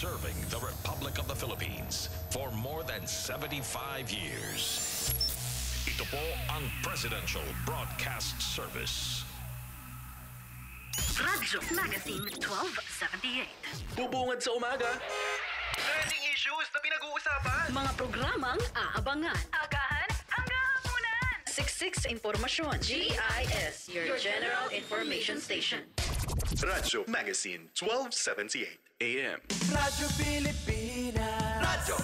serving the Republic of the Philippines for more than 75 years. Ito po ang Presidential Broadcast Service. Radyo Magazine 1278. Bubungad sa umaga. Trending issues na pinag-uusapan. Mga programang aabangan. Agahan hanggang hapunan. Siksik sa impormasyon. GIS, your General Information Station. Radyo Magazine 1278 AM. Radyo Pilipinas. Radyo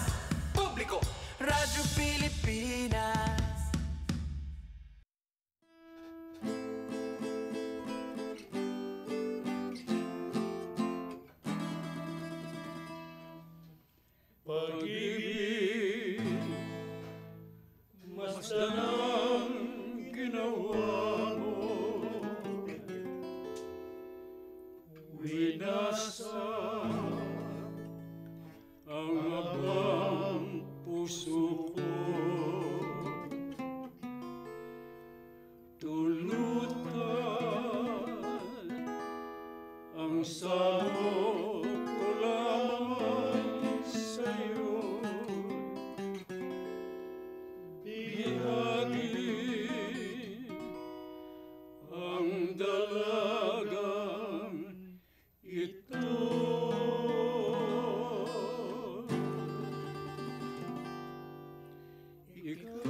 Publiko. Radyo Pilipinas. Pag-ibig, basta nang ginawa mo, winasa ang abang puso ko. Tulutan ang sabog ko lamang sa'yo. Bihagi ang dalagang ito. Ikaw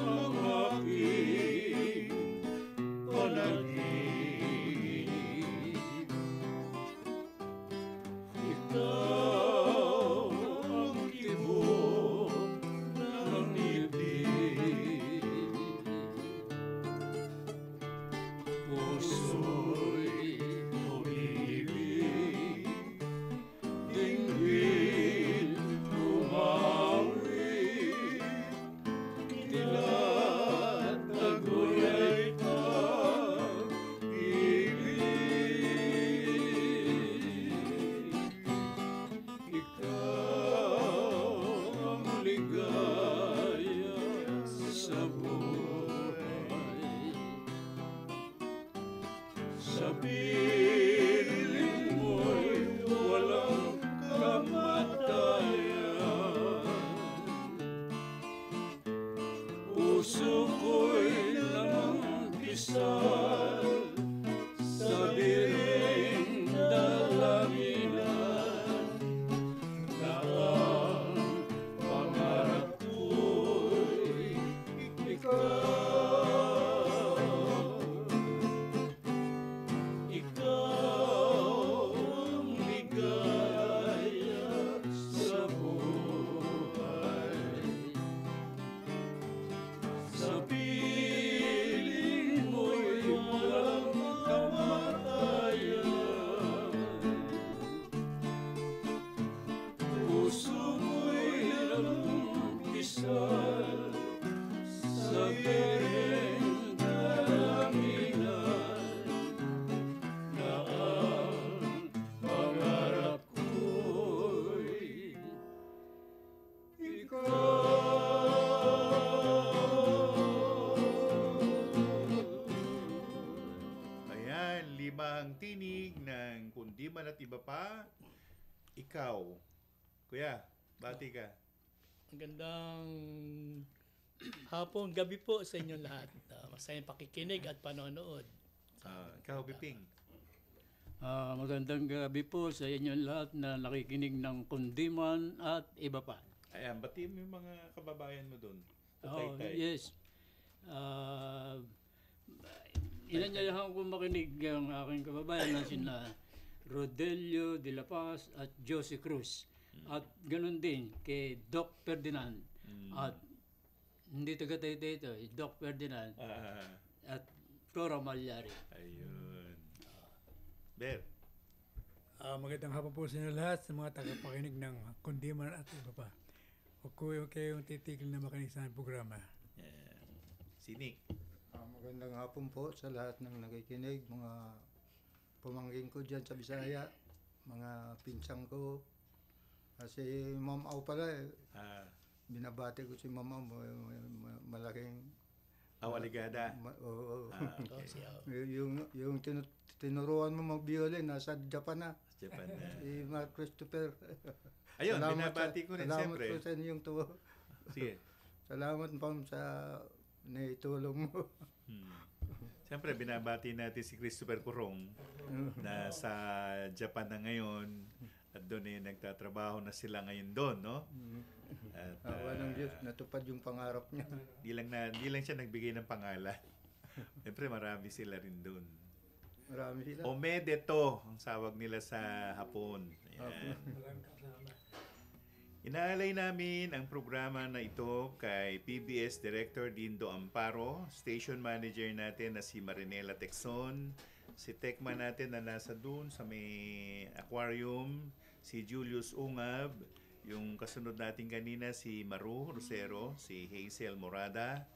ang aking panaginip. Ikaw ang tibok ng ibig. Puso'y umibig, dinggin umawi, tila tagu'y pag-ibig. Ikaw ang ligaya sa buhay. Sa piling mo'y walang kamatayan. Puso ko'y nanggisal sa biring dalanginan. Na ang pangarap ko'y ikaw. Ikaw ang ligaya sa buhay. Sa piling mo'y walang kamatayan. Puso mo'y nanggisal sa biring dalanginan. Na ang pangarap ko'y ikaw. Ayan, limang tinig ng Kundi Man at Iba Pa. Ikaw. Kuya, bati ka. Magandang hapon, gabi po sa inyong lahat. Masayang pakikinig at panonood. Ikaw, Biping. Magandang gabi po sa inyong lahat na nakikinig ng Kundi Man at Iba Pa. Ayan, bati mo yung mga kababayan mo doon. Oh, yes. Inanyayahan ko makinig ang aking kababayan na sina Rodelio de la Paz at Josie Cruz. At ganun din kay Doc Ferdinand. At hindi taga Taytay ito, Doc Ferdinand. At Flora Malyari. Ayun. Ber. Magandang hapon po sa inyo lahat sa mga tagapakinig ng Kundi Man at Iba Pa. Huwag kayong titigil na makinig sa aming programa. Sinik. Magandang hapon po sa lahat ng nakikinig, mga pamangkin ko dyan sa Bisaya, mga pinsang ko. Kasi Ma'am Au pala binabati ko si Ma'am Au, malaking Awaligada. Oo. Okay. Yung tinuruan mo mag-violin, nasa Japan na. Japan na. Si Mark Christopher. Ayun, binabati ko rin siyempre. Salamat po sa inyong tuwa. Sige. Salamat po sa naitulong mo. Siyempre, binabati natin si Christopher Kurong na sa Japan na ngayon at doon nagtatrabaho na sila ngayon doon, no? At Awa ng Diyos, natupad yung pangarap niya. Di lang siya nagbigay ng pangalan. Siyempre, marami sila rin doon. Marami sila. Omedeto ang sawag nila sa Hapon. Ayan. Inaalay namin ang programa na ito kay PBS Director Dindo Amparo, station manager natin na si Marinela Texon, si Tekman natin na nasa doon sa may aquarium, si Julius Ungab, yung kasunod natin kanina si Maru Rosero, si Hazel Morada,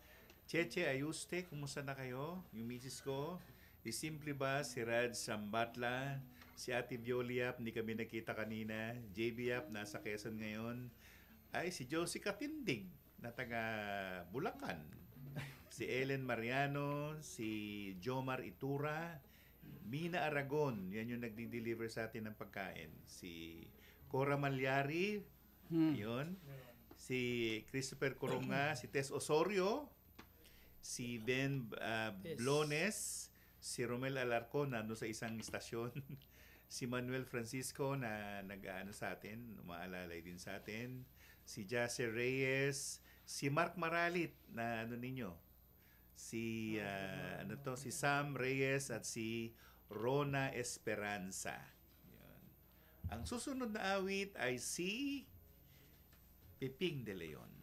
Cheche Ayuste, kumusta na kayo? Yung misis ko, si Simply ba, si Rad Sambatla, si Ate Violiap, hindi kami nakita kanina. JB Yap, nasa Quezon ngayon. Ay, si Josie Katindig, na taga Bulacan. Si Ellen Mariano, si Jomar Itura, Mina Aragon, yan yung nagdi-deliver sa atin ng pagkain. Si Cora Malyari, yun. Si Christopher Coronga, si Tess Osorio, si Ben Blones, si Romel Alarcon, nando sa isang istasyon. Si Manuel Francisco na nag-aano sa atin, umaalalay din sa atin. Si Jaser Reyes, si Mark Maralit na ano ninyo. Si si Sam Reyes at si Rona Esperanza. Yun. Ang susunod na awit ay si Piping de Leon.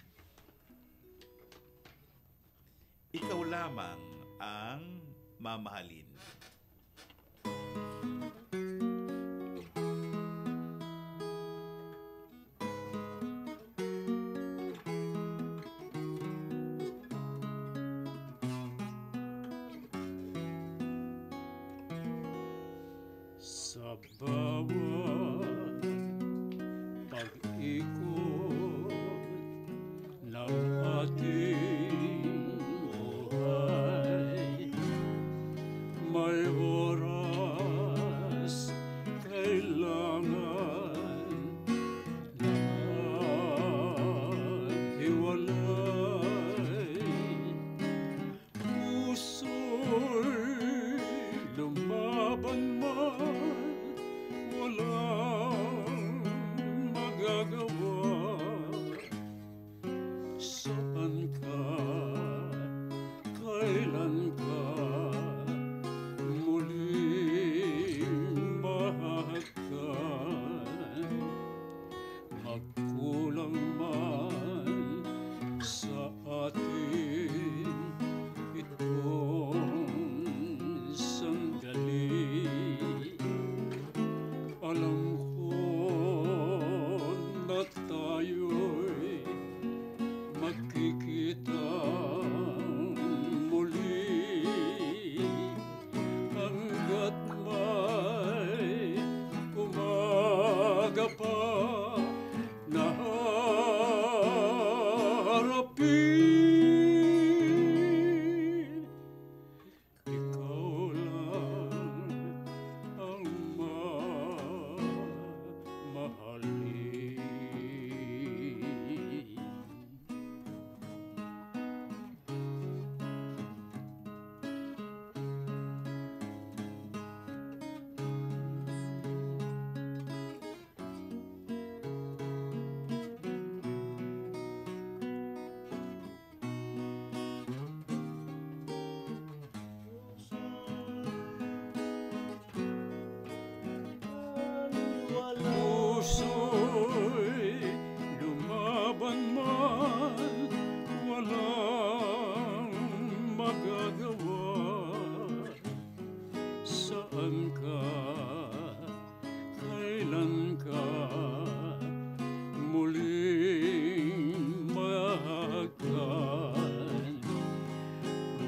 Ikaw lamang ang mamahalin. Sa bawat pag-ikot ng ating buhay, may oras kailangan na hiwalay. Puso'y lumaban man, walang magagawa. Saan ka, kailan ka muling mahagkan? Magkulang man sa atin itong sandali. Alam ko na tayo'y magkikita muli, hanggat may umaga pa na harapin. Ikaw lang ang mamahalin. Puso'y lumaban man, walang magagawa. Saan ka, kailan ka muling mahagkan?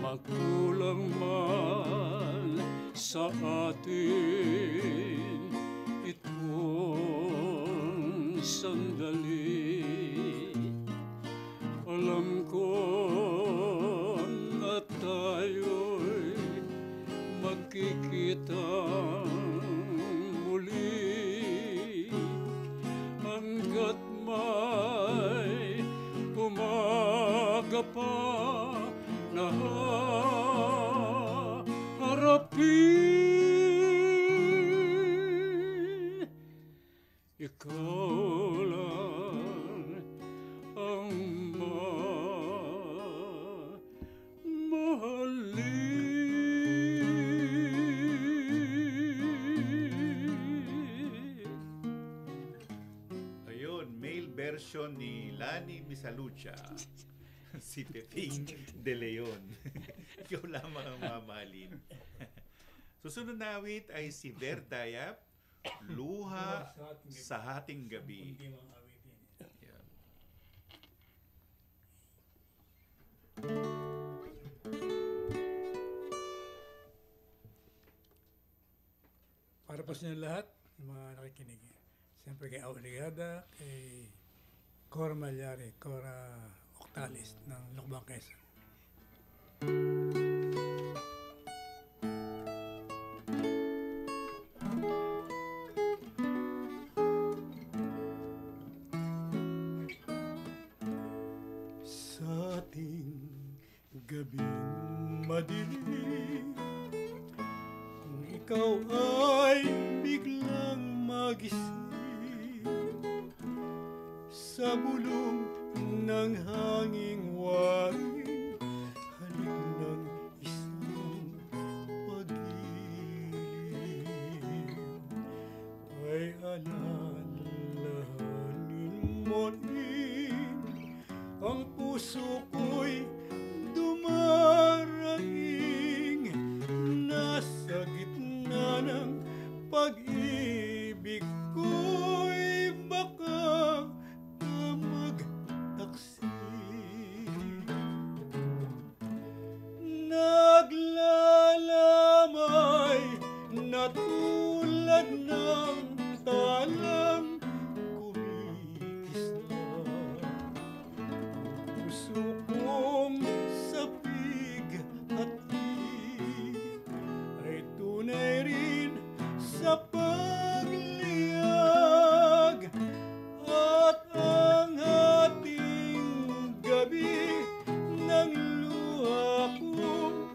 Magkulang man sa atin itong sandali. Alam ko na tayo'y magkikita muli, ikaw lang ang Ayun, male version ni Lani Misalucha. Si Peping De Leon. Ikaw lamang ang mamahalin. Susunod na awit ay si Verdayap, Luha sa Hating Gabi. Yan. Para po sa inyo lahat, yung mga nakikinig. Siyempre kay Auligada, kay Cora Malyari, Cora Octalis ng Lukbang Quezon. Sa ating gabing madilim, kung ikaw ay biglang magising sa bulong ng hanging waring, halik ng isang pag-ilim, ay alalahanin mo rin ang puso ko'y dumaraing, nasa gitna ng pag-ibig ko'y baka magtaksi. Naglalamay na tulad ng talang kumikisla, puso kong sapig at hig ay tunay rin sa pagliyag, at ang ating gabi ng luha kong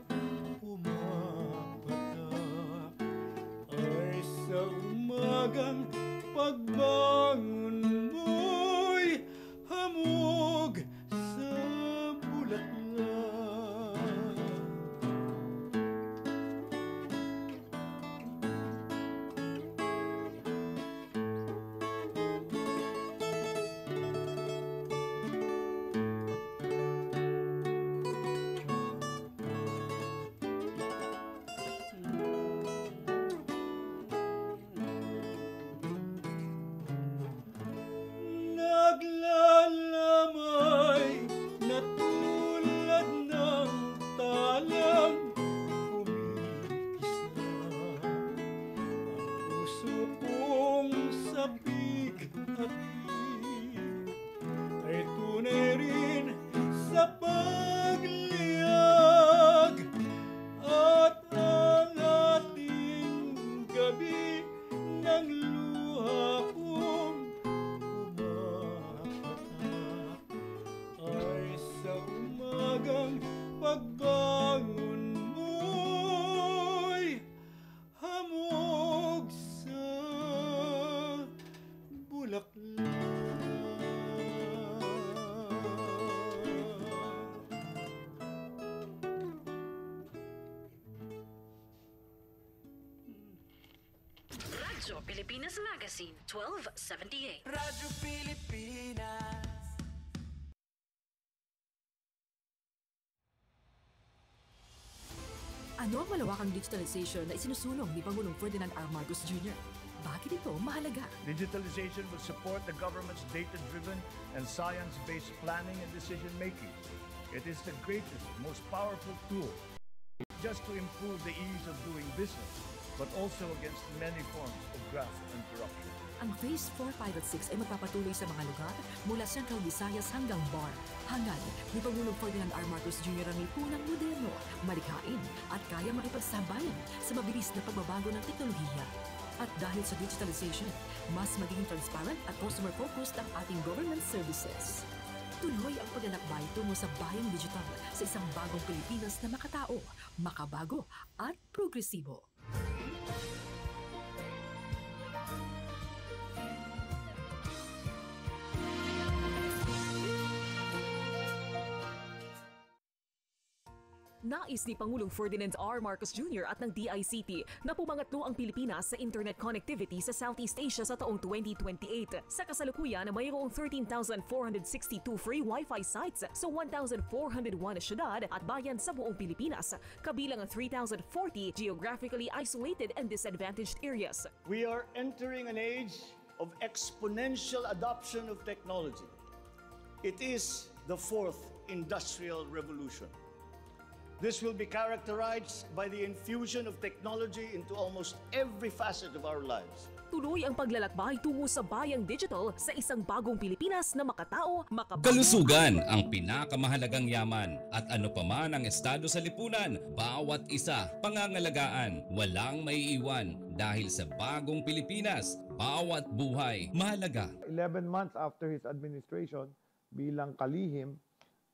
pumapatak ay sa umagang pagbangon mo'y hamog sa bulaklak. Naglalamay na tulad ng talang kumikisla, ang puso kong sapig at hig ay tunay rin sa pagliyag, at ang ating gabi ng luha kong ay sa umagang pagbangon mo'y hamog sa bulaklak. Radyo Pilipinas Magazine, 1278. Radyo Pilipinas. Ano ang malawakang digitalization na isinusulong ni Pangulong Ferdinand R. Marcos Jr.? Bakit ito mahalaga? Digitalization will support the government's data-driven and science-based planning and decision-making. It is the greatest, most powerful tool, just to improve the ease of doing business, but also against many forms of graft and corruption. Ang Phase 4 Pilot 6 ay magpapatuloy sa mga lugar mula Central Visayas hanggang Bar. Hangad ni Pangulong Ferdinand R. Marcos Jr. ang lipunang moderno, malikhain at kaya makipagsabayan sa mabilis na pagbabago ng teknolohiya. At dahil sa digitalization, mas magiging transparent at customer-focused ang ating government services. Tuloy ang paglalakbay tungo sa bayang digital sa isang bagong Pilipinas na makatao, makabago at progresibo. Nais ni Pangulong Ferdinand R. Marcos Jr. at ng DICT na pumangatlo ang Pilipinas sa internet connectivity sa Southeast Asia sa taong 2028. Sa kasalukuyan, mayroong 13,462 free Wi-Fi sites sa 1,401 na syudad at bayan sa buong Pilipinas, kabilang ang 3,040 geographically isolated and disadvantaged areas. We are entering an age of exponential adoption of technology. It is the fourth industrial revolution. This will be characterized by the infusion of technology into almost every facet of our lives. Tuloy ang paglalakbay tungo sa bayang digital sa isang bagong Pilipinas na makatao, makabago. Kalusugan ang pinakamahalagang yaman at ano pa man ang estado sa lipunan, bawat isa pangangalagaan, walang maiiwan dahil sa bagong Pilipinas, bawat buhay mahalaga. 11 months after his administration bilang kalihim,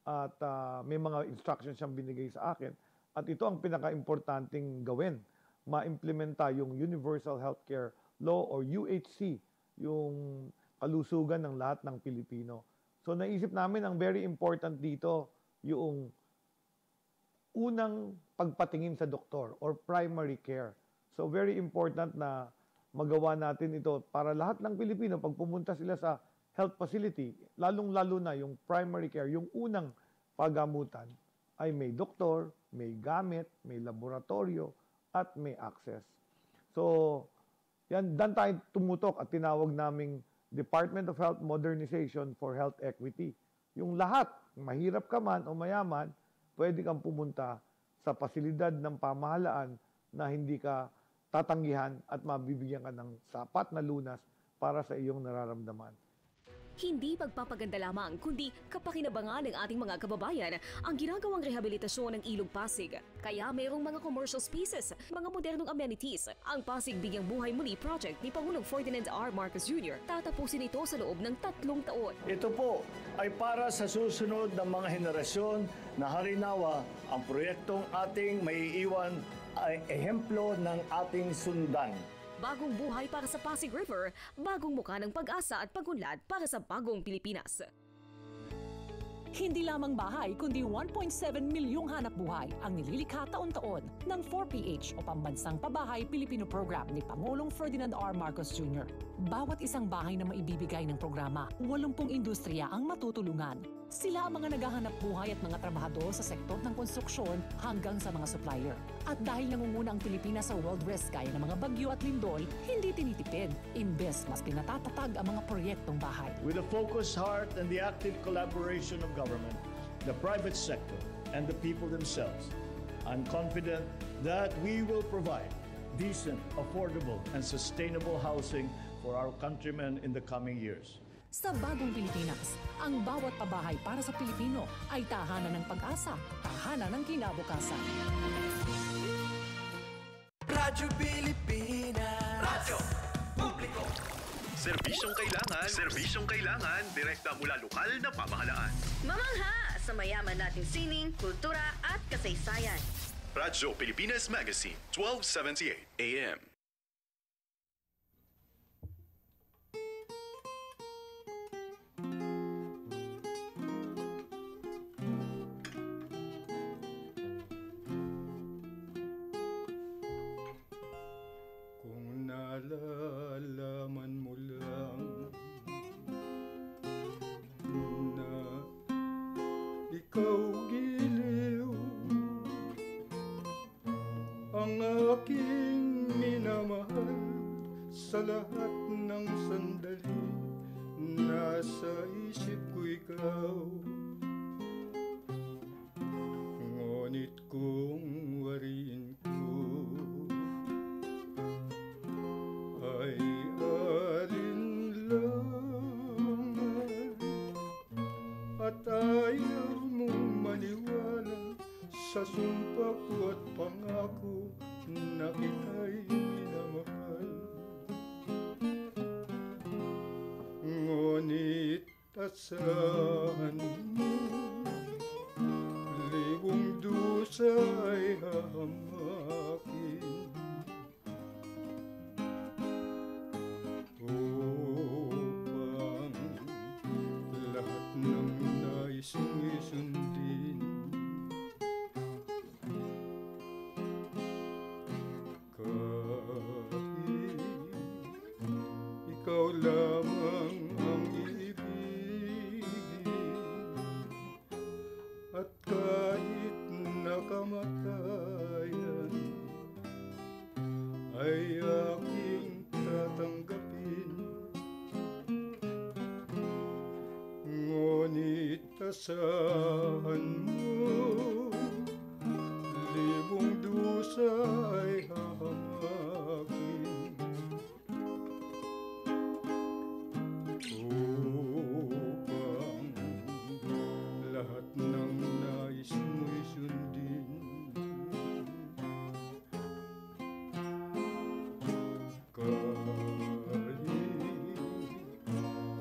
at may mga instructions siyang binigay sa akin. At ito ang pinaka-importanting gawin, ma-implementa yung Universal Healthcare Law or UHC, yung kalusugan ng lahat ng Pilipino. So naisip namin ang very important dito, yung unang pagpatingin sa doktor or primary care. So very important na magawa natin ito para lahat ng Pilipino, pag pumunta sila sa health facility, lalong-lalo na yung primary care, yung unang paggamutan, ay may doktor, may gamit, may laboratorio, at may access. So, yan, dan tayo tumutok at tinawag naming Department of Health Modernization for Health Equity. Yung lahat, mahirap ka man o mayaman, pwede kang pumunta sa pasilidad ng pamahalaan na hindi ka tatanggihan at mabibigyan ka ng sapat na lunas para sa iyong nararamdaman. Hindi pagpapaganda lamang, kundi kapakinabangan ng ating mga kababayan ang ginagawang rehabilitasyon ng Ilog Pasig. Kaya mayroong mga commercial spaces, mga modernong amenities. Ang Pasig Bigyang Buhay Muli project ni Pangulong Ferdinand R. Marcos Jr. tatapusin ito sa loob ng 3 taon. Ito po ay para sa susunod ng mga henerasyon na harinawa ang proyektong ating maiiwan ay ehemplo ng ating sundan. Bagong buhay para sa Pasig River, bagong mukha ng pag-asa at pagunlad para sa bagong Pilipinas. Hindi lamang bahay kundi 1.7 milyong hanap buhay ang nililikha taon-taon ng 4PH o Pambansang Pabahay Pilipino Program ni Pangulong Ferdinand R. Marcos Jr. Bawat isang bahay na maibibigay ng programa, 80 industriya ang matutulungan. Sila ang mga naghahanap buhay at mga trabahador sa sektor ng konstruksyon hanggang sa mga supplier. At dahil nangunguna ang Pilipinas sa world risk gaya ng mga bagyo at lindol, hindi tinitipid. Imbes mas pinatatatag ang mga proyektong bahay. With a focused heart and the active collaboration of government, the private sector, and the people themselves, I'm confident that we will provide decent, affordable, and sustainable housing for our countrymen in the coming years. Sa bagong Pilipinas, ang bawat pabahay para sa Pilipino ay tahanan ng pag-asa, tahanan ng kinabukasan. Radyo Pilipinas. Radyo Publiko. Serbisyong kailangan, direkta mula lokal na pamahalaan. Mamangha sa mayaman nating sining, kultura at kasaysayan. Radyo Pilipinas Magazine, 1278 AM. Nalalaman mo lang na ikaw giliw ang aking minamahal sa lahat ng sandali. Nasa isip ko ikaw, ngunit kung wariin ay alinlangan at ayaw mong maniwala sa sumpa ko at pangako na kita'y minamahal. Ngunit asahan mo, libong dusa ay hahamakin. Lahat ng nais mong isundin asahan mo, libong dusa ay hahamakin. Upang lahat ng nais mo'y sundin, kahit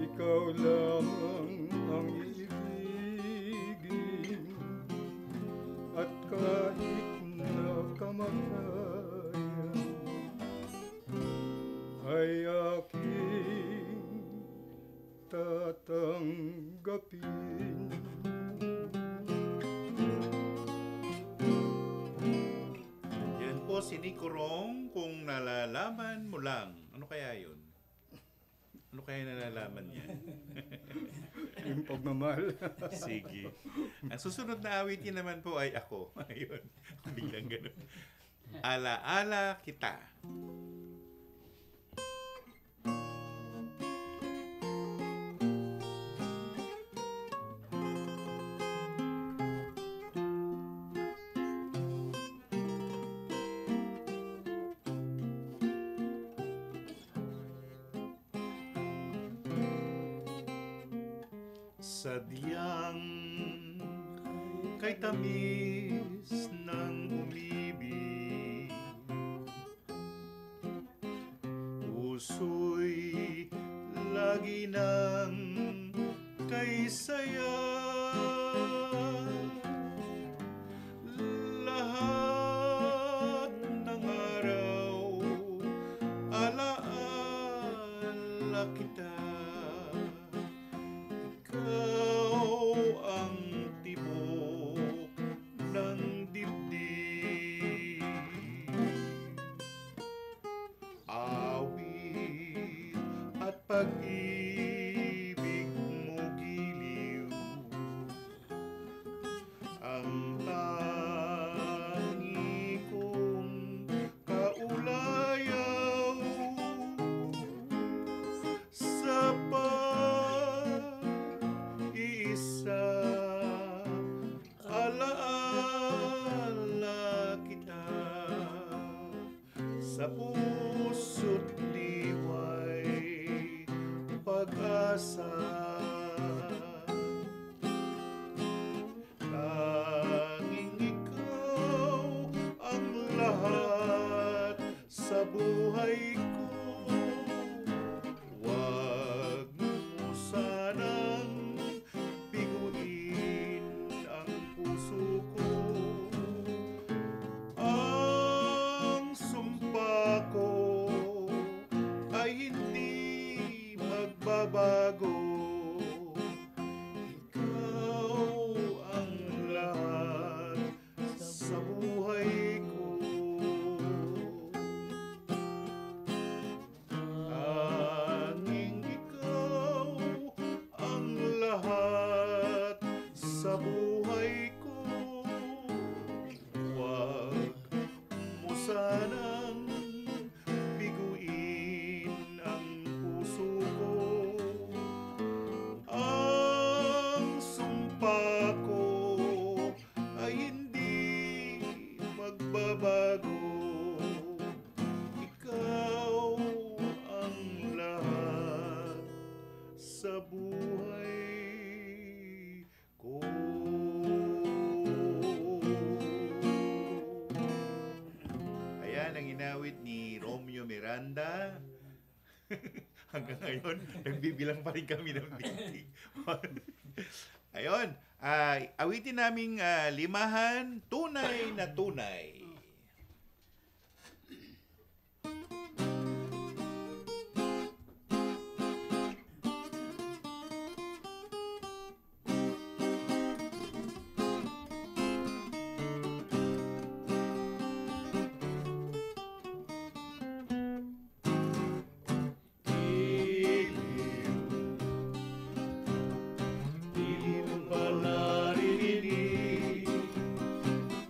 ikaw lamang ang ibigin, at kahit na kamatayan ay aking tatanggapin. Yan po si Nico Rong, kung nalalaman mo lang. Ano kaya yun? Ano kaya nalalaman niya? Yung pagmamahal. Sige. Ang susunod na awitin naman po ay ako. Ayun. Biglang ganun. Ala-ala kita. Sadyang kay tamis ng umibig, puso'y lagi ng kay saya. Lahat ng araw, ala-ala kita. Ikaw ang tibok ng dibdib, awit at pag-ibig mo giliw, ang tangi kong kaulayaw sa isa, ala-ala kita sa puso't diway pag-asa. Tanging ikaw ang lahat sa buhay ko. Wag mo sanang biguin ang puso ko. Ang sumpa ko ay hindi magbabago. Ikaw ang lahat sa buhay ko. Tanging ikaw ang lahat sa buhay ko. Huwag mo sanang biguin ang puso ko. Ang sumpa ko ay hindi magbabago. Ikaw ang lahat sa buhay ko. Ayan ang inawit ni Romeo Miranda. Hanggang ngayon, nagbibilang pa rin kami ng binti. Ayun, awitin naming limahan, tunay na tunay.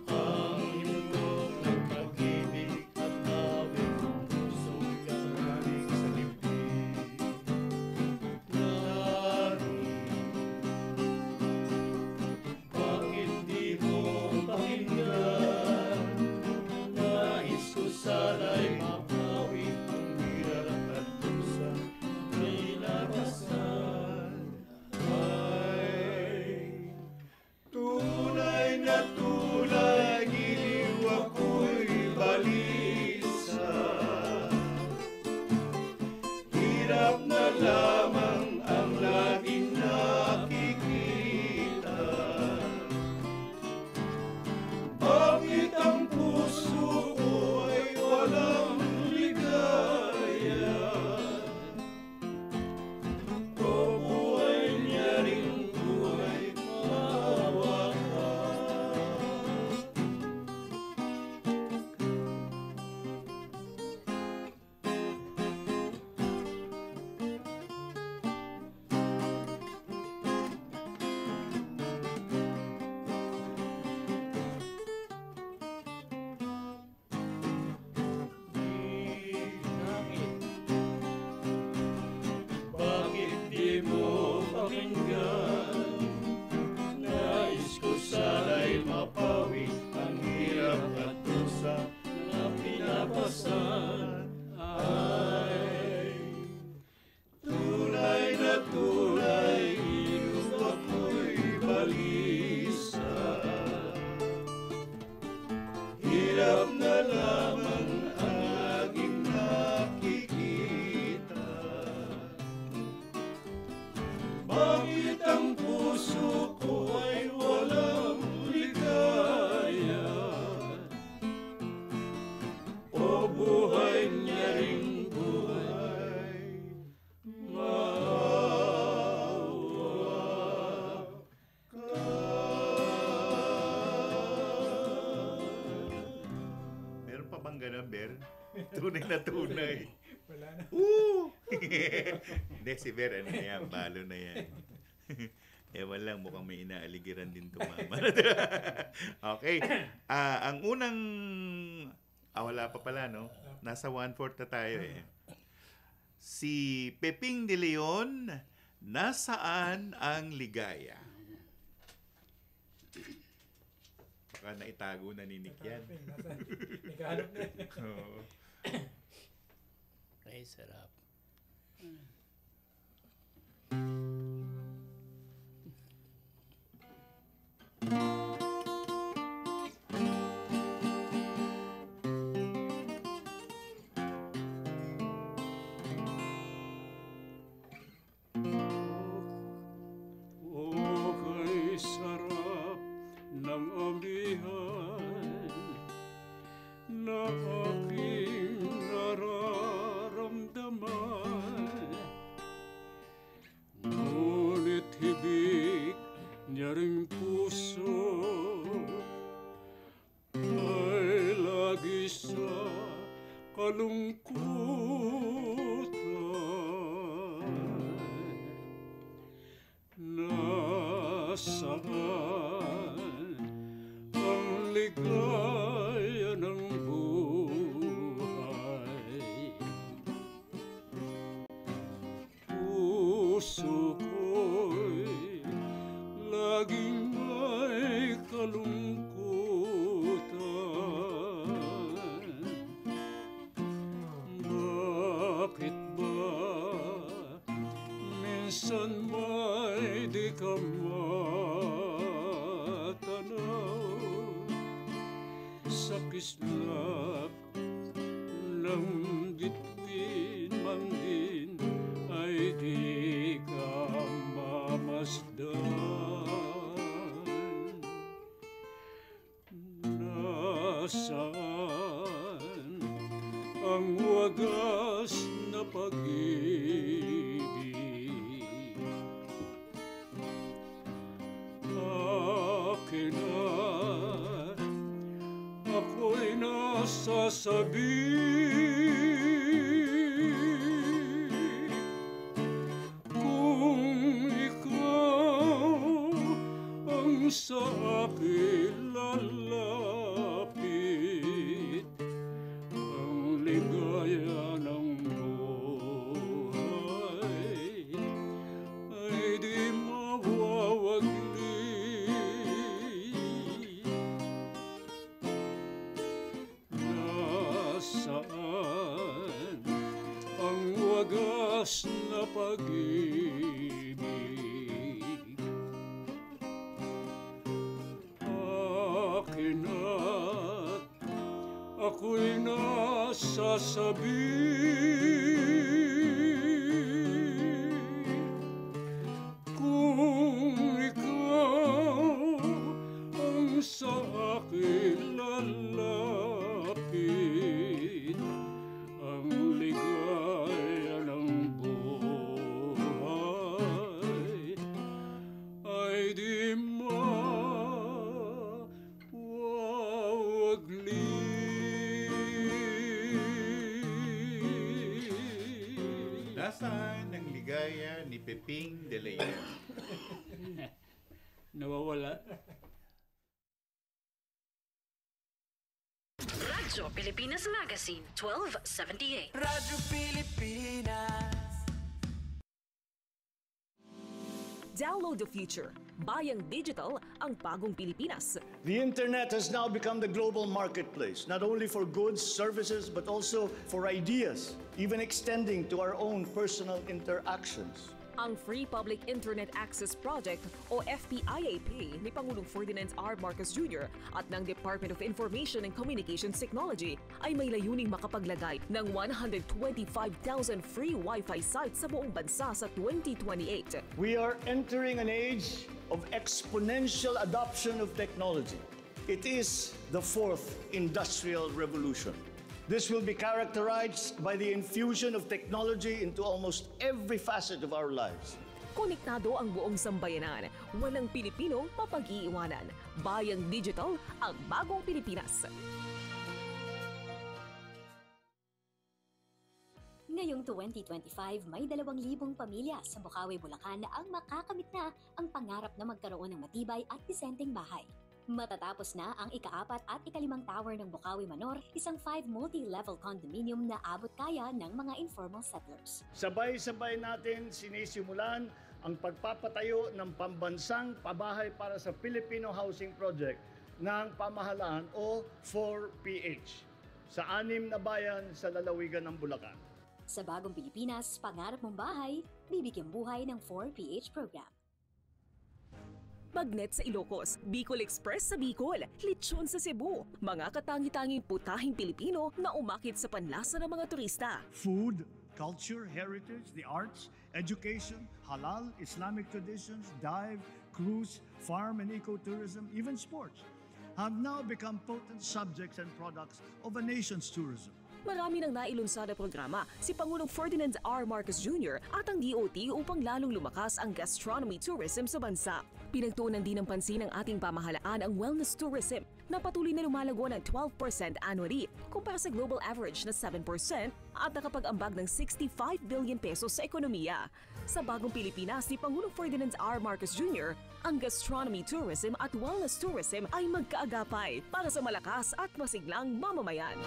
Ang Tunay na tunay. Wala na. Woo! Hindi, si Ver, ano na yan? Balo na yan. Ewan lang, mukhang may inaaligiran din to mama. Okay. Ang unang... wala pa pala, no? Nasa 1/4 na tayo eh. Si Peping de Leon, nasaan ang ligaya? Baka naitago na ni Nick yan. Nagkahanap na. Oo. Ay, sarap. Okay, sarap ng amihan na aking nararamdaman. Ngunit hibig niya ring puso ay lagi sa kalungkutan. Nasaan ang ligaya ng buhay? Puso ko'y laging may kalungkutan. Bakit ba minsan may di ka matanaw sa kislap ng bituin man din ay di ka mamasdan. Nasaan ang wagas na pag-ibig? Akin at ako'y nasasabi kung ikaw ang sa akin lalapit, ang ligaya ng buhay ay di mawawagli. Nasaan ang wagas na pag-ibig? Akin at ako'y nasasabi kung ikaw ang sa akin lalapit, ang ligaya ng buhay ay di mawawagli. Nasaan ang ligaya ni Peping de Leon? Nawawala. Radyo Pilipinas Magazine, 1278. Radyo Pilipinas. Download the future. Bayang Digital ang bagong Pilipinas. The internet has now become the global marketplace, not only for goods, services, but also for ideas, even extending to our own personal interactions. Ang Free Public Internet Access Project o FPIAP ni Pangulong Ferdinand R. Marcos Jr. at ng Department of Information and Communications Technology ay may layuning makapaglagay ng 125,000 free Wi-Fi sites sa buong bansa sa 2028. We are entering an age of exponential adoption of technology. It is the fourth industrial revolution. This will be characterized by the infusion of technology into almost every facet of our lives. Konektado ang buong sambayanan. Walang Pilipino mapag-iiwanan. Bayang Digital ang bagong Pilipinas. Ngayong 2025, may 2,000 pamilya sa Bukawi, Bulacan na ang makakamit na ang pangarap na magkaroon ng matibay at disenteng bahay. Matatapos na ang ika-4 at ika-5 tower ng Bukawi Manor, isang 5 multi-level condominium na abot kaya ng mga informal settlers. Sabay-sabay natin sinisimulan ang pagpapatayo ng pambansang pabahay para sa Filipino Housing Project ng pamahalaan o 4PH sa 6 na bayan sa lalawigan ng Bulacan. Sa Bagong Pilipinas, pangarap mong bahay, bibigyang buhay ng 4PH program. Magnet sa Ilocos, Bicol Express sa Bicol, Lechon sa Cebu, mga katangi-tanging putahing Pilipino na umakit sa panlasa ng mga turista. Food, culture, heritage, the arts, education, halal, Islamic traditions, dive, cruise, farm and ecotourism, even sports have now become potent subjects and products of a nation's tourism. Marami nang nailunsad na programa si Pangulong Ferdinand R. Marcos Jr. at ang DOT upang lalong lumakas ang gastronomy tourism sa bansa. Pinagtuunan din ng pansin ng ating pamahalaan ang wellness tourism na patuloy na lumalago ng 12% annually kumpara sa global average na 7% at nakapag-ambag ng 65 billion pesos sa ekonomiya. Sa Bagong Pilipinas ni Pangulong Ferdinand R. Marcos Jr., ang gastronomy tourism at wellness tourism ay magkaagapay para sa malakas at masiglang mamamayan.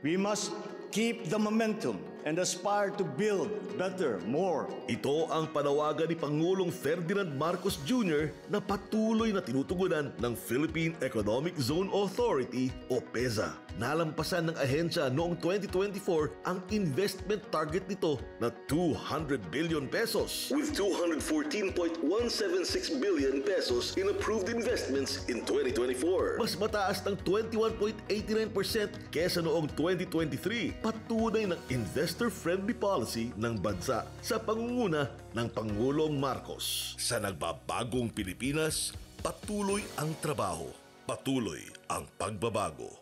We must keep the momentum and aspire to build better, more. Ito ang panawagan ni Pangulong Ferdinand Marcos Jr. na patuloy na tinutugunan ng Philippine Economic Zone Authority o PEZA. Nalampasan ng ahensya noong 2024 ang investment target nito na 200 billion pesos with 214.176 billion pesos in approved investments in 2024. Mas mataas ng 21.89% kesa noong 2023. Patunay ng investor-friendly policy ng bansa sa pangunguna ng Pangulong Marcos. Sa nagbabagong Pilipinas, patuloy ang trabaho, patuloy ang pagbabago.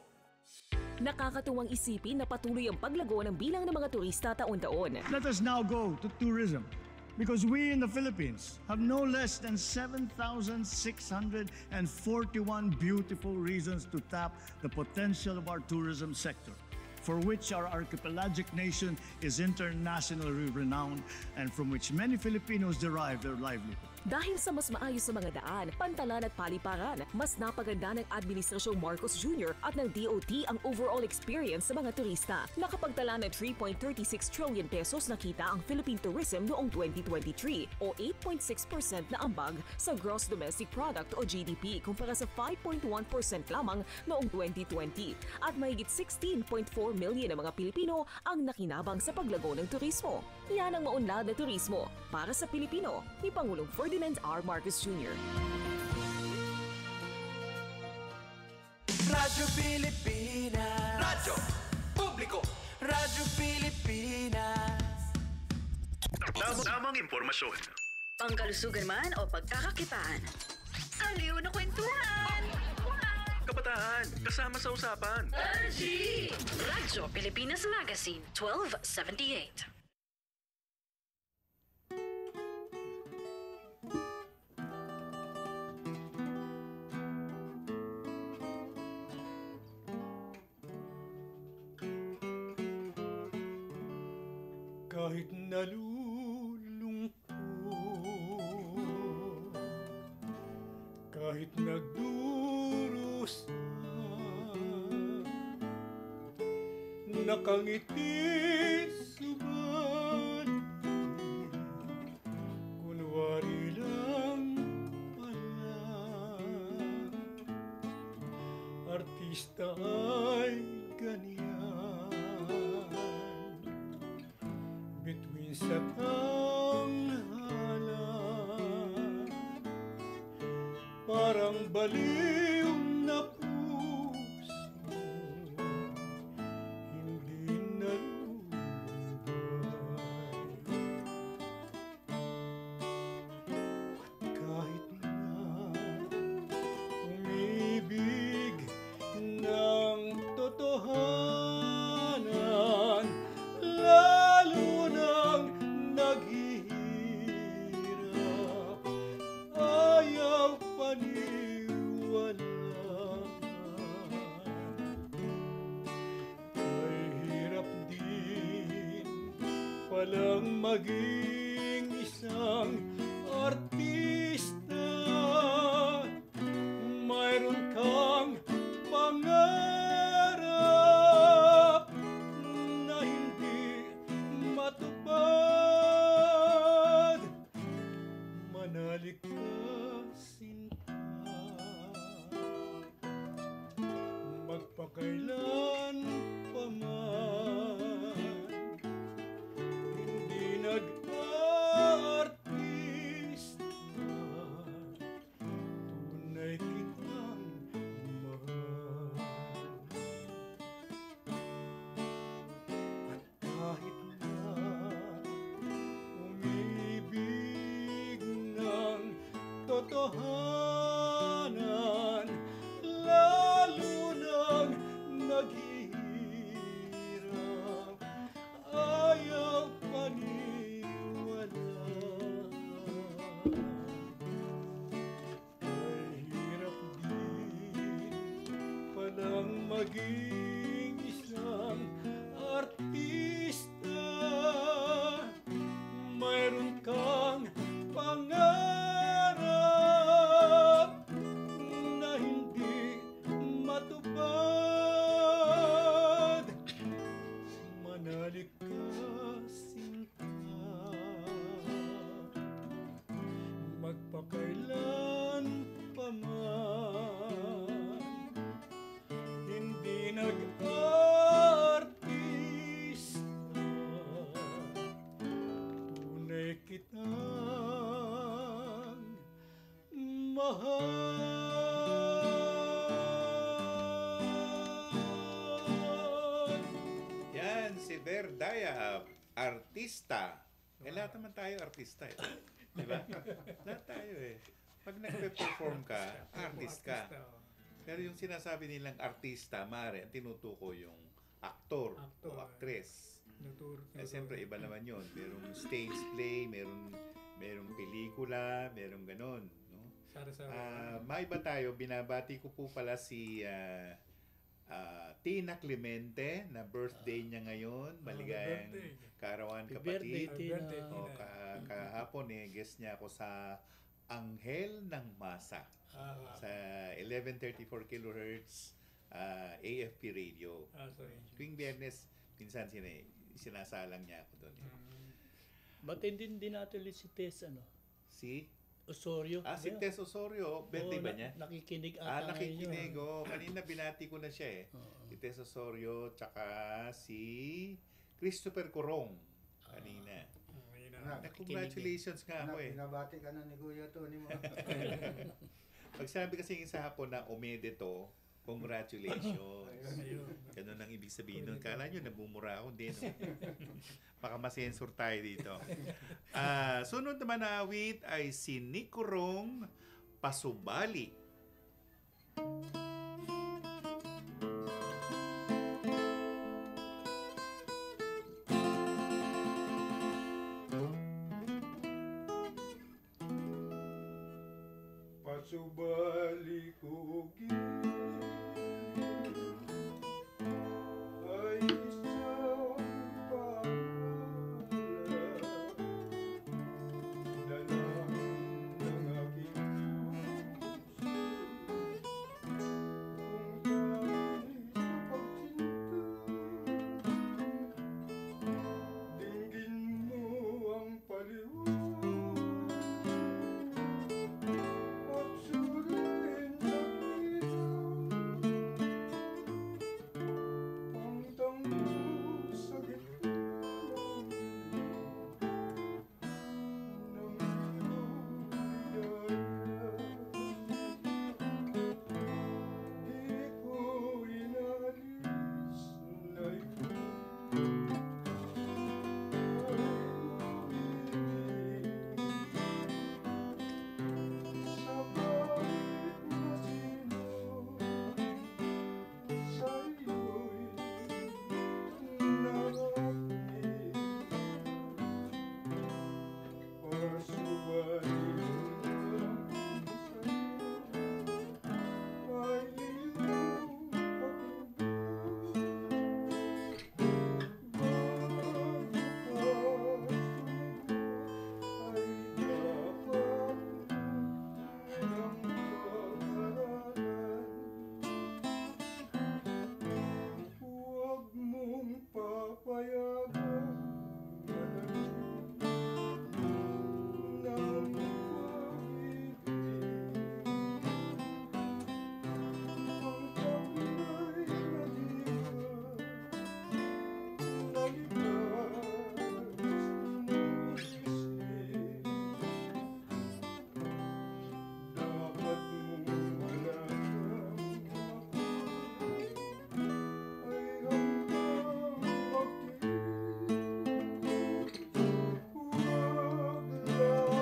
Nakakatuwang isipin na patuloy ang paglago ng bilang ng mga turista taon-taon. Let us now go to tourism, because we in the Philippines have no less than 7,641 beautiful reasons to tap the potential of our tourism sector, for which our archipelagic nation is internationally renowned and from which many Filipinos derive their livelihood. Dahil sa mas maayos sa mga daan, pantalan at paliparan, mas napaganda ng Administrasyong Marcos Jr. at ng DOT ang overall experience sa mga turista. Nakapagtala ng 3.36 trillion pesos na kita ang Philippine tourism noong 2023 o 8.6% na ambag sa gross domestic product o GDP kumpara sa 5.1% lamang noong 2020 at mahigit 16.4 million na mga Pilipino ang nakinabang sa paglago ng turismo. Yan ang maunlad na turismo para sa Pilipino ni Pangulong Ferdinand R. Marcos Jr. Radyo Pilipinas. Radyo Publiko. Radyo Pilipinas. Tamang impormasyon. Pangkalusugan man o pagkakakitaan. Aliw na kwentuhan. Kabataan, kasama sa usapan. RG! Radyo Pilipinas Magazine, 1278. Kahit nalulungkot, kahit nagdurusa, nakangiti subalit, kunwari lang pala, artista ay ganyan. Bituin sa tanghalan, parang baliw na puso, hindi nalulubay. Kahit na umibig ng totohanan, lalo nang naghihirap, ayaw paniwala. Walang maging isang artista, mayroon kang pangarap na hindi matupad. Manalig ka, sinta, magpakailan pa man hindi nag-artista, tunay kitang mahal. At kahit na umibig ng totohanan, lalo nang naghihirap, ayaw paniwala. Ay hirap din palang maging isang artista, mayroon kang pangarap na hindi matupad. Manalig ka, sinta, magpakailan pa man hindi nag-artista, tunay kitang mahal. Yan, si Verdaya, artista. Lahat naman tayo artista eh. Di ba? Lahat tayo eh. Pag nagpe-perform ka, artist ka. Pero yung sinasabi nilang artista, mare, ang tinutuko yung aktor o actress. Siyempre, iba naman yun. Merong stage play, merong pelikula, merong ganon. No? Maiba tayo, binabati ko po pala si Tina Clemente, na birthday niya ngayon. Maligayang kaarawan, kapatid. Kahapon guest niya ako sa Anghel ng Masa sa 1134 kHz AFP radio. Tuwing Biyernes, minsan sinasalang niya ako doon. Batin din natin ulit si Tess, Si? Osorio. Si Tess Osorio, birthday ba niya? Nakikinig ata nakikinig. Kanina binati ko na siya Si Tess Osorio, tsaka si Christopher Corong. Kanina. Congratulations nga ako Pinabati ka na ni Kuya Tony mo. Pag sinabi kasi sa hapon na omedeto, congratulations. Ganun ang ibig sabihin nun. Kala nyo, nabumura ako. Hindi, no? Baka masensor tayo dito. Sunod naman na awit ay si Nicorong Pasubali. Pasubali ko ay isang dalangin ng aking puso, kung dahil sa pagsinta, dinggin mo ang paliwanag. papayagan ng pag-ibig. Ang taglay na diwa nalibas ng isip. Dapat mong alagang ako ay hanggang maging huwag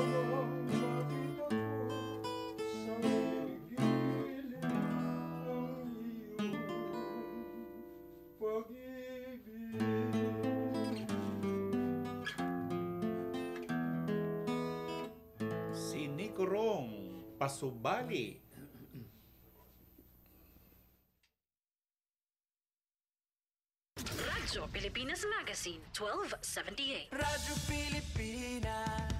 lamang makita ko sa gilid ng iyong pag-ibig. Si Nicorong Pasubali. Radyo Pilipinas Magazine, 1278. Radyo Pilipinas.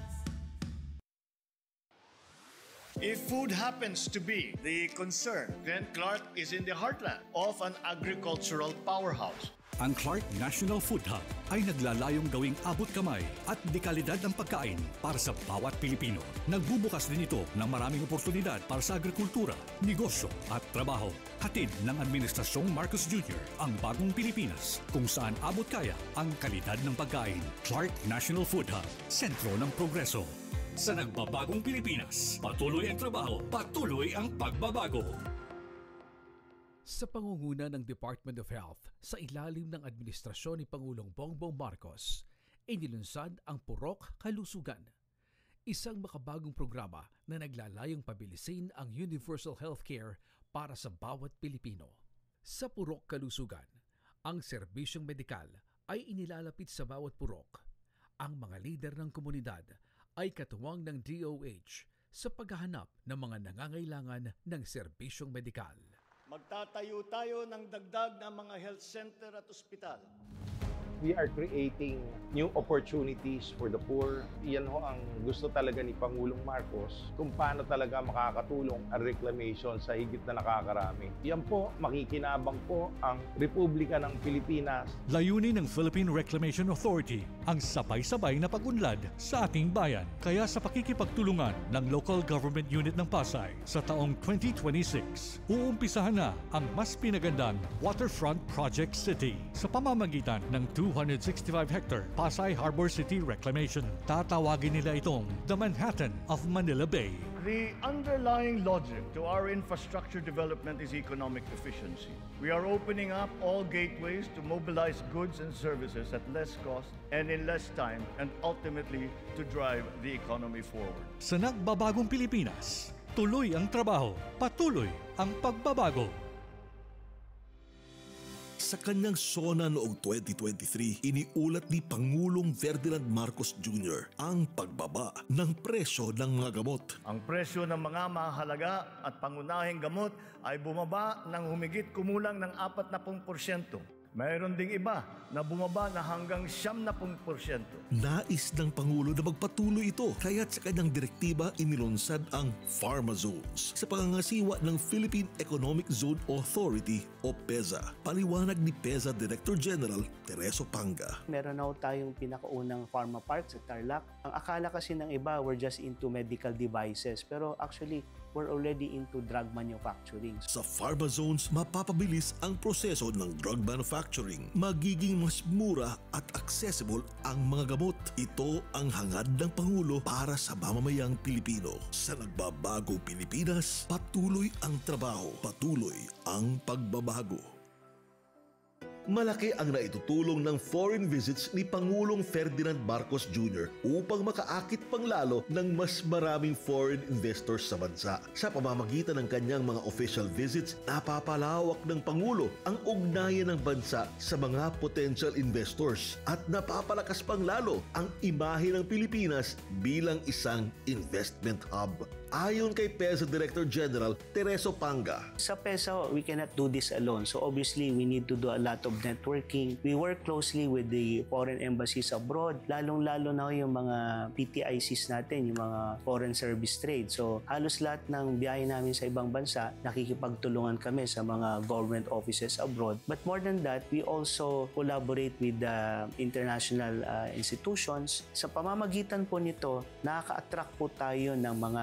If food happens to be the concern, then Clark is in the heartland of an agricultural powerhouse. Ang Clark National Food Hub ay naglalayong gawing abot kamay at dekalidad ng pagkain para sa bawat Pilipino. Nagbubukas din ito ng maraming oportunidad para sa agrikultura, negosyo at trabaho. Hatid ng Administrasyong Marcos Jr. ang bagong Pilipinas kung saan abot kaya ang kalidad ng pagkain. Clark National Food Hub, sentro ng progreso. Sa nagbabagong Pilipinas, patuloy ang trabaho, patuloy ang pagbabago. Sa pangunguna ng Department of Health sa ilalim ng administrasyon ni Pangulong Bongbong Marcos, inilunsad ang Purok Kalusugan, isang makabagong programa na naglalayong pabilisin ang universal healthcare para sa bawat Pilipino. Sa Purok Kalusugan, ang serbisyong medikal ay inilalapit sa bawat purok. Ang mga lider ng komunidad ay katuwang ng DOH sa paghahanap ng mga nangangailangan ng serbisyong medikal. Magtatayo tayo ng dagdag na mga health center at ospital. We are creating new opportunities for the poor. Yan ho ang gusto talaga ni Pangulong Marcos, kung paano talaga makakatulong ang reclamation sa higit na nakakarami. Yan po, makikinabang po ang Republika ng Pilipinas. Layunin ng Philippine Reclamation Authority ang sabay-sabay na pag-unlad sa ating bayan. Kaya sa pakikipagtulungan ng Local Government Unit ng Pasay sa taong 2026, uumpisahan na ang mas pinagandang Waterfront Project City sa pamamagitan ng 265-hectare Pasay Harbor City Reclamation. Tatawagin nila itong the Manhattan of Manila Bay. The underlying logic to our infrastructure development is economic efficiency. We are opening up all gateways to mobilize goods and services at less cost and in less time, and ultimately to drive the economy forward. Sa nagbabagong Pilipinas, tuloy ang trabaho, patuloy ang pagbabago. Sa kanyang SONA noong 2023, iniulat ni Pangulong Ferdinand Marcos Jr. ang pagbaba ng presyo ng mga gamot. Ang presyo ng mga mahalaga at pangunahing gamot ay bumaba ng humigit kumulang ng 40%. Mayroon ding iba na bumaba na hanggang 70%. Nais ng Pangulo na magpatuloy ito, kaya't sa kanyang direktiba inilunsad ang Pharma Zones sa pangangasiwa ng Philippine Economic Zone Authority o PEZA. Paliwanag ni PEZA Director General Tereso Panga. Meron na tayong pinakaunang pharma park sa Tarlac. Ang akala kasi ng iba, we're just into medical devices. Pero actually, we're already into drug manufacturing. Sa Pharma Zones, mapapabilis ang proseso ng drug manufacturing. Magiging mas mura at accessible ang mga gamot. Ito ang hangad ng Pangulo para sa mamamayang Pilipino. Sa nagbabago Pilipinas, patuloy ang trabaho, patuloy ang pagbabago. Malaki ang naitutulong ng foreign visits ni Pangulong Ferdinand Marcos Jr. upang makaakit pang lalo ng mas maraming foreign investors sa bansa. Sa pamamagitan ng kanyang mga official visits, napapalawak ng Pangulo ang ugnayan ng bansa sa mga potential investors at napapalakas pang lalo ang imahe ng Pilipinas bilang isang investment hub. Ayon kay PEZA Director General Tereso Panga, Sa PEZA, we cannot do this alone. So obviously, we need to do a lot of networking. We work closely with the foreign embassies abroad, lalong-lalo na yung mga PTICs natin, yung mga foreign service trade. So halos lahat ng biyahe namin sa ibang bansa, nakikipagtulungan kami sa mga government offices abroad. But more than that, we also collaborate with the international institutions. Sa pamamagitan po nito, nakaka-attract po tayo ng mga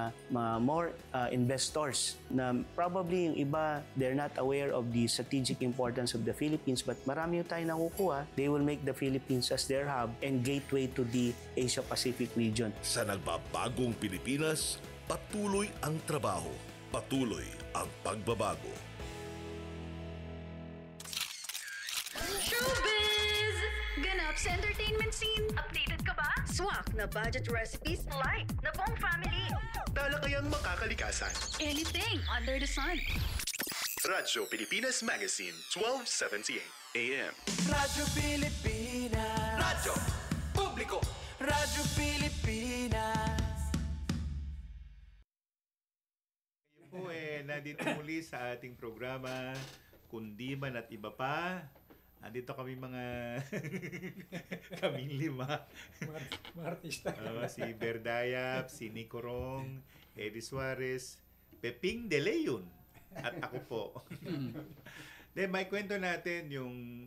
more investors na probably yung iba, they're not aware of the strategic importance of the Philippines, but marami yung tayo nakukuha. They will make the Philippines as their hub and gateway to the Asia-Pacific region. sa nagbabagong Pilipinas, patuloy ang trabaho, patuloy ang pagbabago. Showbiz! Ganap sa entertainment scene. Updated ka ba? Swak na budget recipes. Light na buong family. Talakayang makakalikasan. Anything under the sun. Radyo Pilipinas Magazine, 1278 AM. Radyo Pilipinas. Radyo Publiko. Radyo Pilipinas. Ngayon po nandito muli sa ating programa, Kundi Man at Iba Pa. Andito kami mga kaming 5. Mga artista. Si Berdayap, si Nico Rong, Eddie Suarez, Peping De Leon, at ako po. Then may kwento natin yung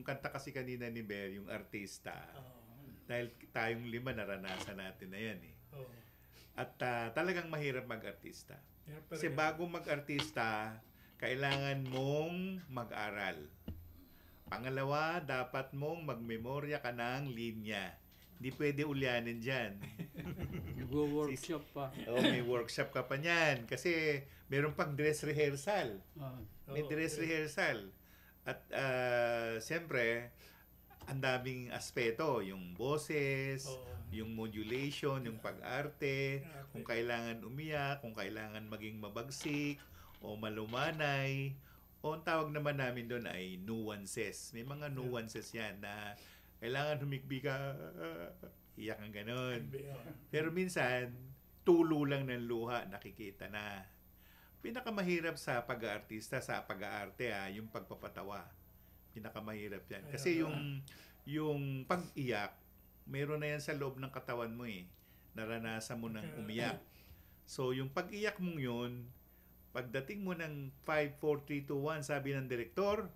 kanta kasi kanina ni Ber, yung artista. Dahil tayong 5 naranasan natin na yan eh. At talagang mahirap mag-artista. Kasi bago mag-artista, kailangan mong mag-aral. Pangalawa, dapat mong magmemorya ka ng linya. Hindi pwede ulyanin dyan. Nag-workshop pa. May workshop ka pa niyan. Kasi meron pang dress rehearsal. May dress rehearsal. At siyempre, ang daming aspeto. Yung boses, yung modulation, yung pag-arte, kung kailangan umiyak, kung kailangan maging mabagsik, o malumanay, o ang tawag naman namin doon ay nuances. May mga nuances yan na kailangan humikbi ka, iyak ang ganon. Pero minsan, tulo lang ng luha, nakikita na. Pinakamahirap sa pag-aartista, sa pag-aarte, yung pagpapatawa. Pinakamahirap yan. Kasi yung pag-iyak, meron na yan sa loob ng katawan mo eh. Naranasan mo ng umiyak. So, yung pag-iyak mong yun, pagdating mo ng 5, 4, 3, 2, 1, sabi ng direktor,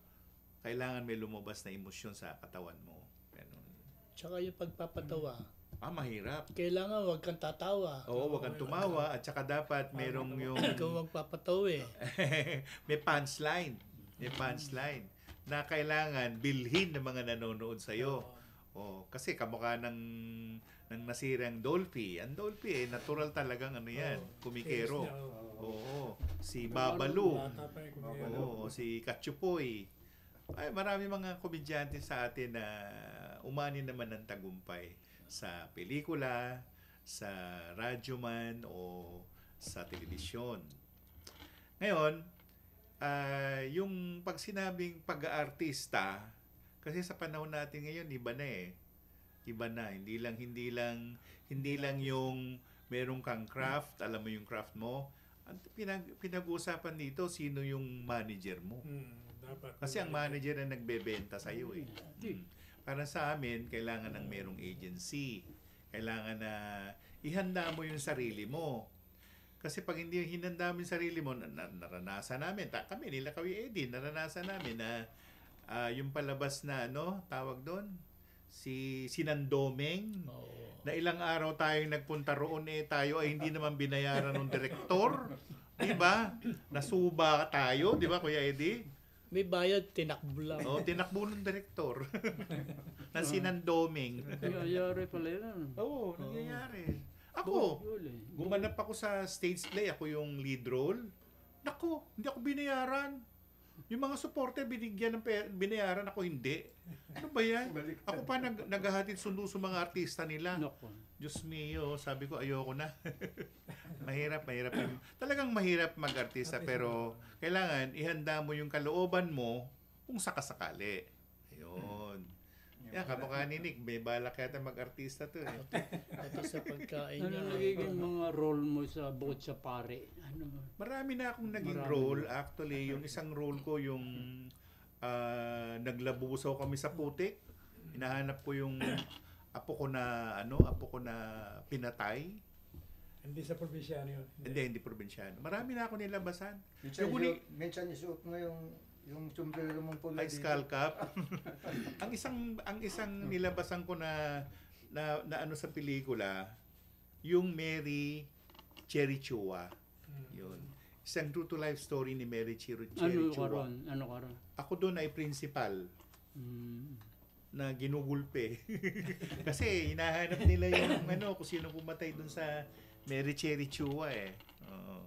kailangan may lumabas na emosyon sa katawan mo. Ganun. Tsaka yung pagpapatawa. Mahirap. Kailangan wag kang tatawa. Oo, wag kang tumawa. At saka dapat merong yung... Ikaw magpapatawa eh. May punchline. May punchline. Na kailangan bilhin ng mga nanonood sa'yo. Kasi kamukha ng nasirang Dolphy. Ang Dolphy natural talagang yan. Kumikero. Si Babalu. Si Katsupoy. Ay, marami mga komedyante sa atin na umani naman ng tagumpay sa pelikula, sa radyo man, o sa telebisyon. Ngayon, yung pag sinabing pag-aartista, kasi sa panahon natin ngayon, iba na eh. Iba na. Hindi lang yung meron kang craft, alam mo yung craft mo. Pinag-uusapan dito, sino yung manager mo. Kasi ang manager na nagbebenta sa iyo eh. Para sa amin, kailangan ng merong agency. Kailangan na ihanda mo yung sarili mo. Kasi pag hindi hinanda mo yung sarili mo, naranasan namin. Kami, nila Kawi Eddie, naranasan namin na yung palabas na tawag doon, si Sinandomeng, na ilang araw tayong nagpunta roon tayo ay hindi naman binayaran ng direktor. Diba? Nasuba tayo, di ba Kuya Eddie? May bayad, tinakbo lang. Tinakbo ng direktor. Na Sinandomeng. Nangyayari pala yan. Nangyayari. Ako, gumanap ako sa stage play, ako yung lead role. Nako, hindi ako binayaran. Yung mga supporter binigyan ng binayaran, ako hindi. Ano ba yan? Ako pa naghahatid sundo sa mga artista nila. Diyos mio, sabi ko ayoko na. Mahirap. Talagang mahirap mag-artista, pero kailangan ihanda mo yung kalooban mo kung sakasakali. Ayun. Yan, kamukha ni Nick. May balak yata mag-artista to eh. Ito sa pagkain Ano niya. nagiging mga role mo sa bukod sa pare? Ano? Marami na akong naging Marami. role. Actually, yung isang role ko, yung naglabusaw kami sa putik. Hinahanap ko yung apo ko na pinatay. Hindi sa probinsyano yun. Hindi probinsyano. Marami na ako nilabasan. Minsan isuot mo yung sombrero mong pula Ay, skull cap. ang isang nilabasan ko na ano sa pelikula, yung Mary Cherry Chua. Yun. Isang true to life story ni Mary Cherry Chua. Ano karon? Ako doon ay principal. Na ginugulpe. Kasi hinahanap nila yung kung sino pumatay doon sa Mary Cherry Chua eh. Oo.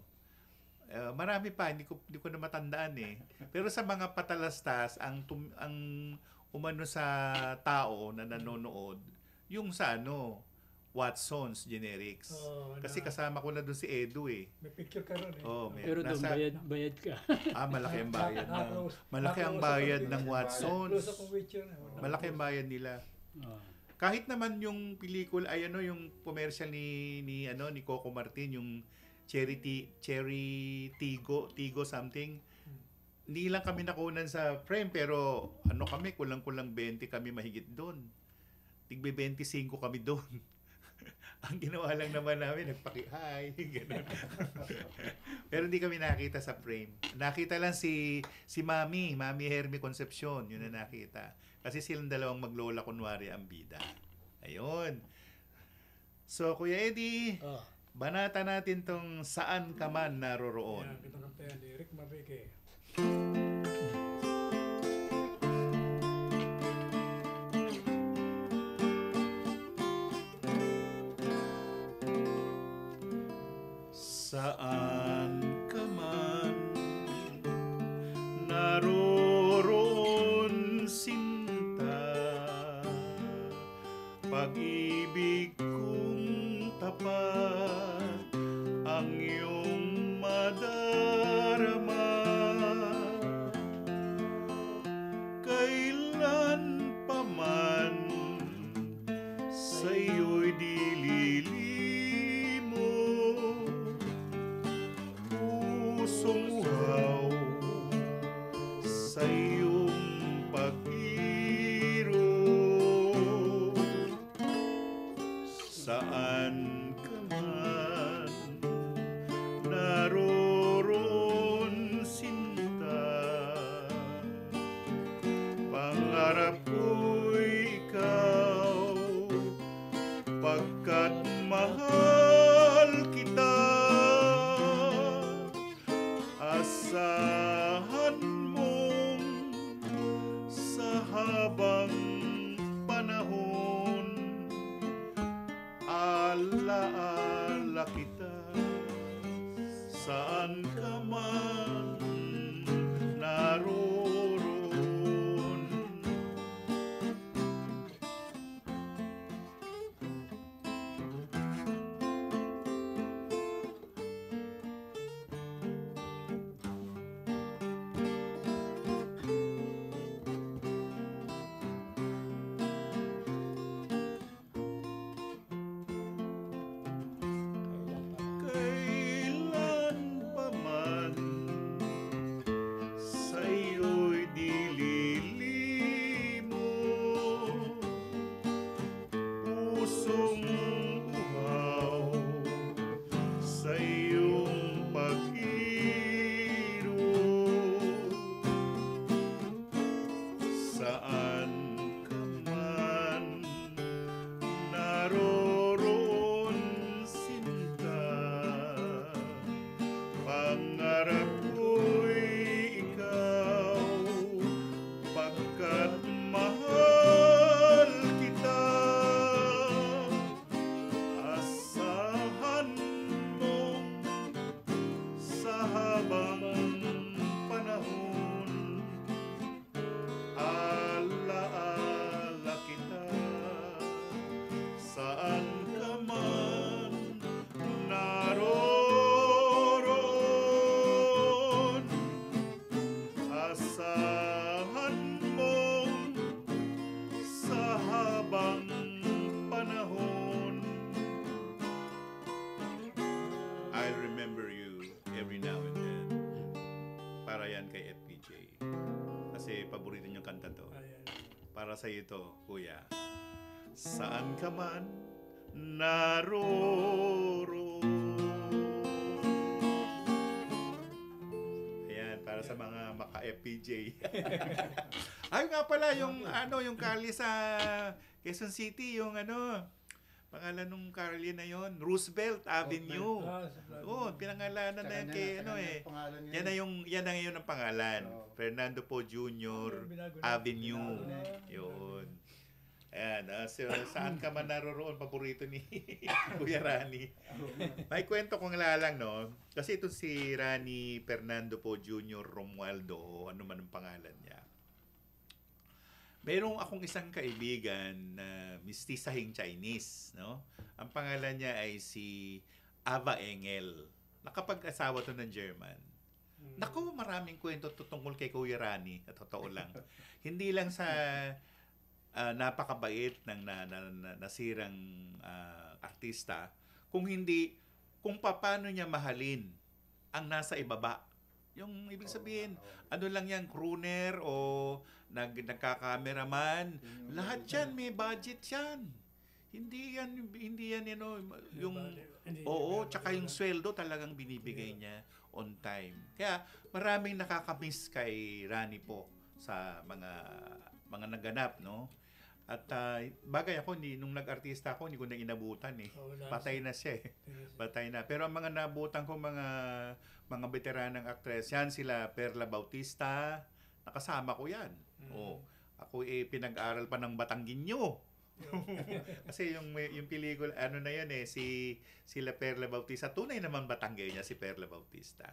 Marami pa, hindi ko na matandaan eh. Pero sa mga patalastas, ang umano sa tao na nanonood, yung sa Watson's Generics. Kasi kasama ko na doon si Edu eh. May picture ka ron eh. Pero doon bayad ka. Malaki ang bayad malaki ang bayad ng Watson's. Malaki ang bayad nila. Kahit naman yung pelikula ay yung commercial ni Coco Martin, yung Cherry Tigo something. Hindi lang kami nakunan sa frame pero kami kulang-kulang 20 kami mahigit doon. Tigbe 25 kami doon. Ang ginawa lang naman namin nagpaki-hi ganun. Pero hindi kami nakita sa frame. Nakita lang si Mami Hermie Concepcion, yun na nakita. Kasi silang dalawang maglola kunwari ang bida. Ayun. So, Kuya Eddie, banata natin tong Saan Ka Man Naroroon. Yan, itong kantayan ni Rick Manrique. Saan ka man naroroon, sinta, pag-ibig kong tapat ang iyong madarama. Kailan pa man sa'yo'y dililimo, pusong uhaw sa iyong pag-iro. Saan ka man naroroon, sinta, pangarap ko'y ikaw, pagkat mahal kita. Asahan mong sa habang panahon, alaala kita saan ka man naroroon. Para sa ito, kuya. Saan ka man naroroon. Ayan, para sa mga maka-FPJ. Ay nga pala, yung kalye sa Quezon City, yung pangalan nung kalye na yon, Roosevelt Avenue. Pinangalanan na yan kay yan na yun ang pangalan. Fernando Po Jr. Avenue. Yun. Ayan, so, saan ka man naroroon, paborito ni Kuya Rani. May kwento kong lalang, no? Kasi ito si Rani Fernando Po Jr. Romualdo, ano man ang pangalan niya. Mayroong akong isang kaibigan na mistisahing Chinese, no? Ang pangalan niya ay si Ava Engel. Nakapag-asawa to ng German. Naku, maraming kwento tungkol kay Kuya Rani. Totoo lang. Hindi lang sa napakabait ng nasirang artista, kung paano niya mahalin ang nasa ibaba. Yung ibig sabihin, ano lang yan, crooner o nagka-cameraman, lahat yan, may budget yan. Hindi yan tsaka yung sweldo talagang binibigay niya on time. Kaya maraming nakakamiss kay Rani po sa mga naganap, no? At bagay ako, nung nag-artista ako, hindi ko na inabutan eh. Patay na siya eh. Patay na. Pero ang mga nabutan ko, mga veteranang actress, yan sila Perla Bautista, nakasama ko yan. Ako pinag-aral pa ng Batangginyo. Kasi yung pelikula, na yan eh, sila Perla Bautista, tunay naman Batanggenya si Perla Bautista.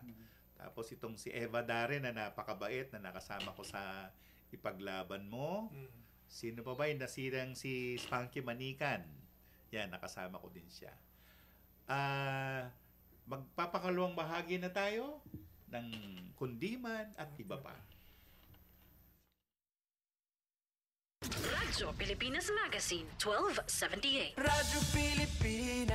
Tapos itong si Eva Darren na napakabait, na nakasama ko sa Ipaglaban Mo. Sino pa ba yung nasirang si Spunky Manikan? Yan, nakasama ko din siya. Magpapakalawang bahagi na tayo ng Kundiman at iba pa. Radyo Pilipinas Magazine 1278. Radyo Pilipinas.